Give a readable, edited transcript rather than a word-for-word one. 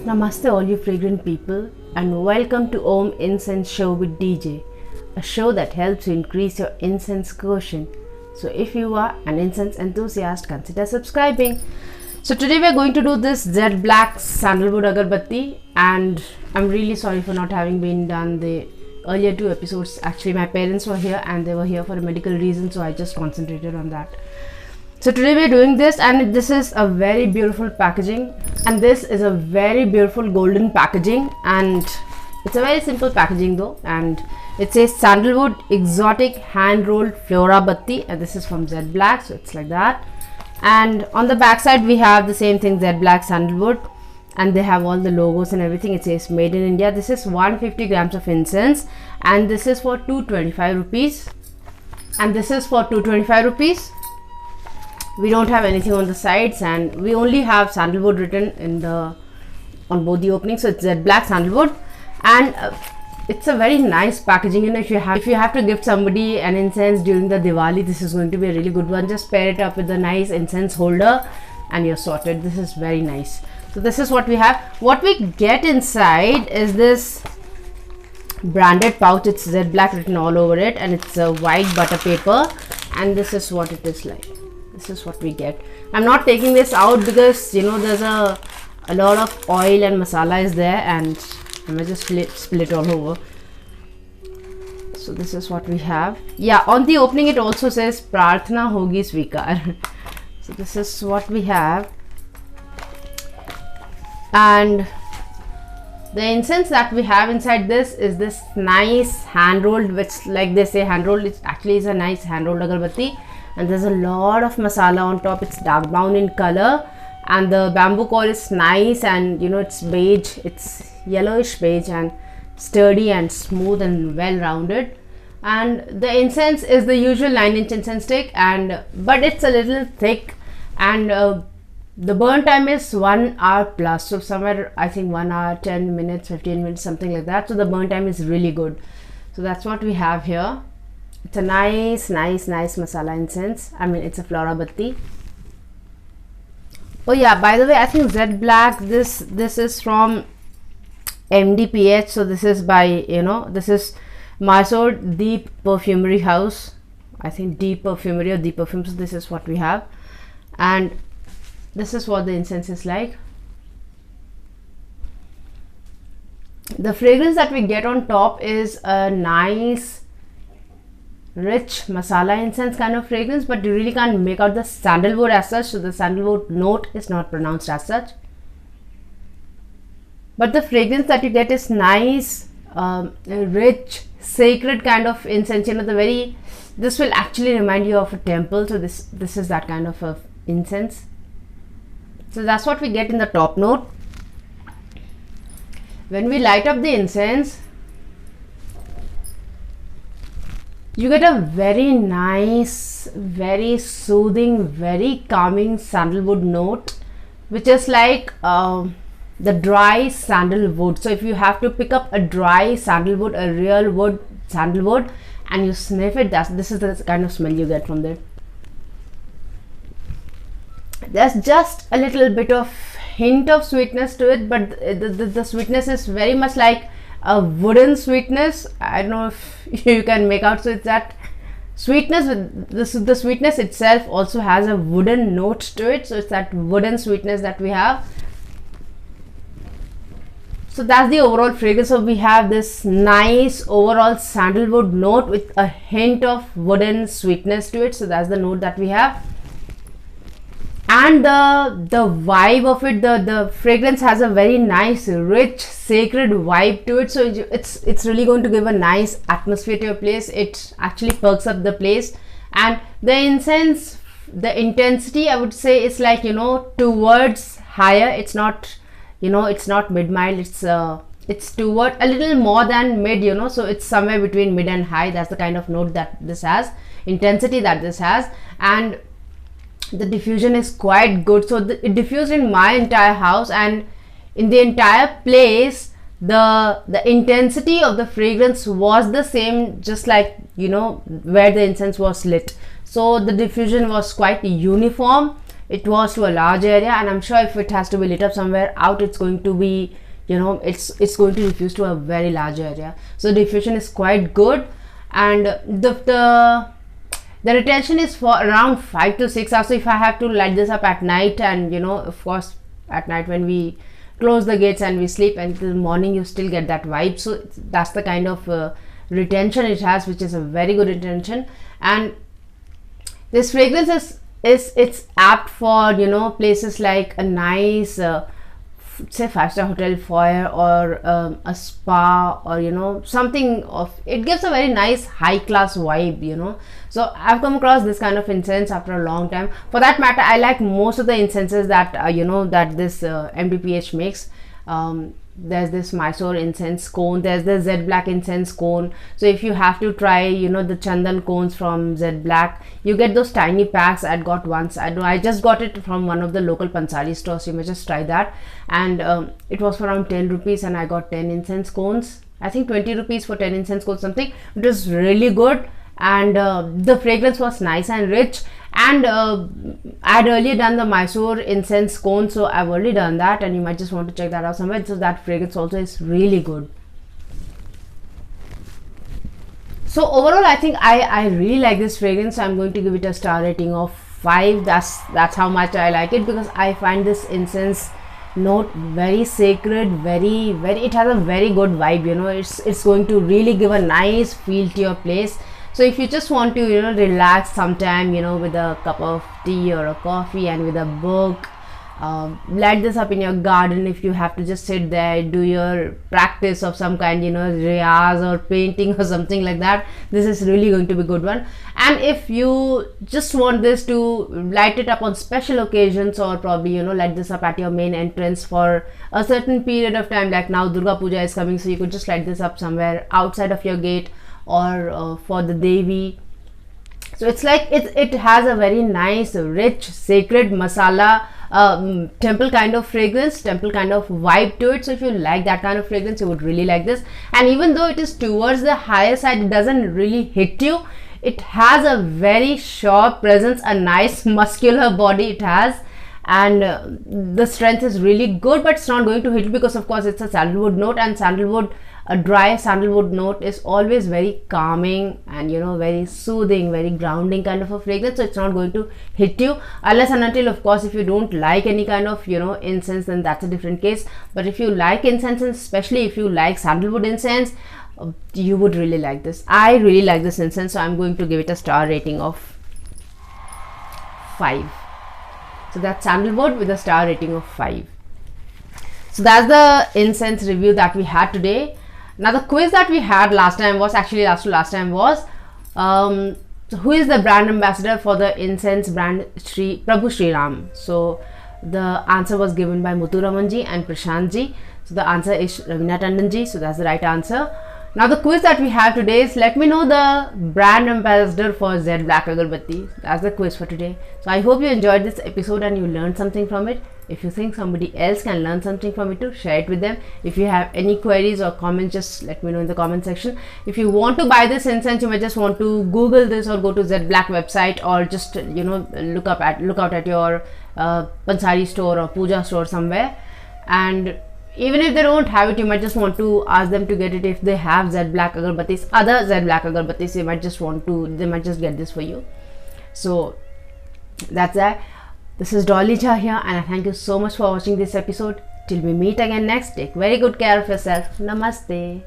Namaste all you fragrant people, and welcome to Om Incense Show with DJ, a show that helps you increase your incense quotient. So if you are an incense enthusiast, consider subscribing. So today we are going to do this ZED Black Sandalwood Agarbatti, and I'm really sorry for not having been done the earlier two episodes. Actually my parents were here and they were here for a medical reason, so I just concentrated on that. So today we are doing this, and this is a very beautiful packaging, and this is a very beautiful golden packaging, and it's a very simple packaging though, and it says Sandalwood Exotic Hand Rolled Flora Batti, and this is from ZED Black, so it's like that. And on the back side we have the same thing, ZED Black Sandalwood, and they have all the logos and everything. It says made in India. This is 150 grams of incense, and this is for 225 rupees, and this is for 225 rupees. We don't have anything on the sides, and we only have sandalwood written in the on both the openings, so it's ZED Black Sandalwood. And it's a very nice packaging. You know, if you have to gift somebody an incense during the Diwali, this is going to be a really good one. Just pair it up with a nice incense holder and you're sorted. This is very nice. So this is what we have. What we get inside is this branded pouch. It's ZED Black written all over it, and it's a white butter paper, and this is what it is like. This is what we get. I'm not taking this out because, you know, there's a lot of oil and masala is there, and I'm gonna just spill it all over. So this is what we have. Yeah, on the opening it also says Prarthana Hogi Svikar. So this is what we have. And the incense that we have inside this is this nice hand rolled, which, like they say, hand rolled, it actually is a nice hand rolled agarbatti. And there's a lot of masala on top. It's dark brown in color, and the bamboo coil is nice, and you know, it's beige, it's yellowish beige, and sturdy and smooth and well rounded. And the incense is the usual 9-inch incense stick, but it's a little thick, and the burn time is 1 hour plus, so somewhere I think 1 hour 10 minutes 15 minutes, something like that. So the burn time is really good. So that's what we have here. It's a nice masala incense. I mean, it's a flora batti. Oh yeah, by the way, I think ZED Black, this is from MDPH. So this is by, you know, this is Mysore Deep Perfumery House. I think Deep Perfumery or Deep Perfume. So this is what we have, and this is what the incense is like. The fragrance that we get on top is a nice rich masala incense kind of fragrance, but you really can't make out the sandalwood as such, so the sandalwood note is not pronounced as such. But the fragrance that you get is nice, rich, sacred kind of incense. You know, this will actually remind you of a temple. So this is that kind of a incense. So that's what we get in the top note. When we light up the incense, you get a very nice, very soothing, very calming sandalwood note, which is like the dry sandalwood. So if you have to pick up a dry sandalwood, a real wood sandalwood, and you sniff it, this is the kind of smell you get from there. There's just a little bit of hint of sweetness to it, but the sweetness is very much like a wooden sweetness. I don't know if you can make out. So it's that sweetness with the sweetness itself also has a wooden note to it. So it's that wooden sweetness that we have. So that's the overall fragrance. So we have this nice overall sandalwood note with a hint of wooden sweetness to it. So that's the note that we have. And the vibe of it, the fragrance has a very nice, rich, sacred vibe to it. So it's really going to give a nice atmosphere to your place. It actually perks up the place. And the incense, the intensity, I would say, is like, you know, towards higher. It's not, you know, it's not mid-mild. It's toward a little more than mid, you know. So it's somewhere between mid and high. That's the kind of note that this has, intensity that this has. And the diffusion is quite good. So it diffused in my entire house, and in the entire place the intensity of the fragrance was the same, just like, you know, where the incense was lit. So the diffusion was quite uniform. it was to a large area, and I'm sure if it has to be lit up somewhere out, it's going to be, you know, it's going to diffuse to a very large area. So diffusion is quite good, and the retention is for around 5 to 6 hours. So if I have to light this up at night, and you know, of course at night when we close the gates and we sleep, and in the morning you still get that vibe. So that's the kind of retention it has, which is a very good retention. And this fragrance it's apt for, you know, places like a nice say 5-star hotel foyer, or a spa, or you know, something of it gives a very nice high class vibe, you know. So I've come across this kind of incense after a long time. For that matter, I like most of the incenses that you know, that this MDPH makes. There's this Mysore incense cone, there's the ZED Black incense cone. So if you have to try, you know, the Chandan cones from ZED Black, you get those tiny packs. I got once, I just got it from one of the local Pansari stores. You may just try that, and it was for around 10 rupees, and I got 10 incense cones. I think 20 rupees for 10 incense cones something. It was really good, and the fragrance was nice and rich. And I had earlier done the Mysore incense cone, so I've already done that, and you might just want to check that out somewhere. So that fragrance also is really good. So overall, I think I really like this fragrance. So I'm going to give it a star rating of 5. That's how much I like it, because I find this incense note very sacred, very it has a very good vibe, you know. It's going to really give a nice feel to your place. So if you just want to, you know, relax sometime, you know, with a cup of tea or a coffee and with a book, light this up in your garden. If you have to just sit there, do your practice of some kind, you know, riyaz or painting or something like that, this is really going to be a good one. And if you just want this to light it up on special occasions, or probably, you know, light this up at your main entrance for a certain period of time, like now Durga Puja is coming, so you could just light this up somewhere outside of your gate, or for the Devi. So it's like it has a very nice, rich, sacred masala temple kind of fragrance, temple kind of vibe to it. So if you like that kind of fragrance, you would really like this. And even though it is towards the higher side, it doesn't really hit you. It has a very sharp presence, a nice muscular body it has, and the strength is really good, but it's not going to hit you, because of course it's a sandalwood note, and sandalwood, a dry sandalwood note is always very calming and, you know, very soothing, very grounding kind of a fragrance. So it's not going to hit you, unless and until, of course, if you don't like any kind of, you know, incense, then that's a different case. But if you like incense, especially if you like sandalwood incense, you would really like this. I really like this incense, so I'm going to give it a star rating of 5. So that's sandalwood with a star rating of 5. So that's the incense review that we had today. Now the quiz that we had last time was, actually last time was, so who is the brand ambassador for the incense brand Prabhu Sri Ram? So the answer was given by Muthu Ramanji and Prashantji. So the answer is Ravina Tandonji. So that's the right answer. Now the quiz that we have today is, let me know the brand ambassador for ZED Black Agarbatti. That's the quiz for today. So I hope you enjoyed this episode and you learned something from it. If you think somebody else can learn something from it too, share it with them. If you have any queries or comments, just let me know in the comment section. If you want to buy this incense, you might just want to Google this or go to ZED Black website, or just, you know, look out at your Pansari store or Puja store somewhere. And even if they don't have it, you might just want to ask them to get it. If they have ZED Black Agarbattis, other ZED Black Agarbattis, they might just get this for you. So that's that. This is Dolly Jha here, and I thank you so much for watching this episode. Till we meet again next, take very good care of yourself. Namaste.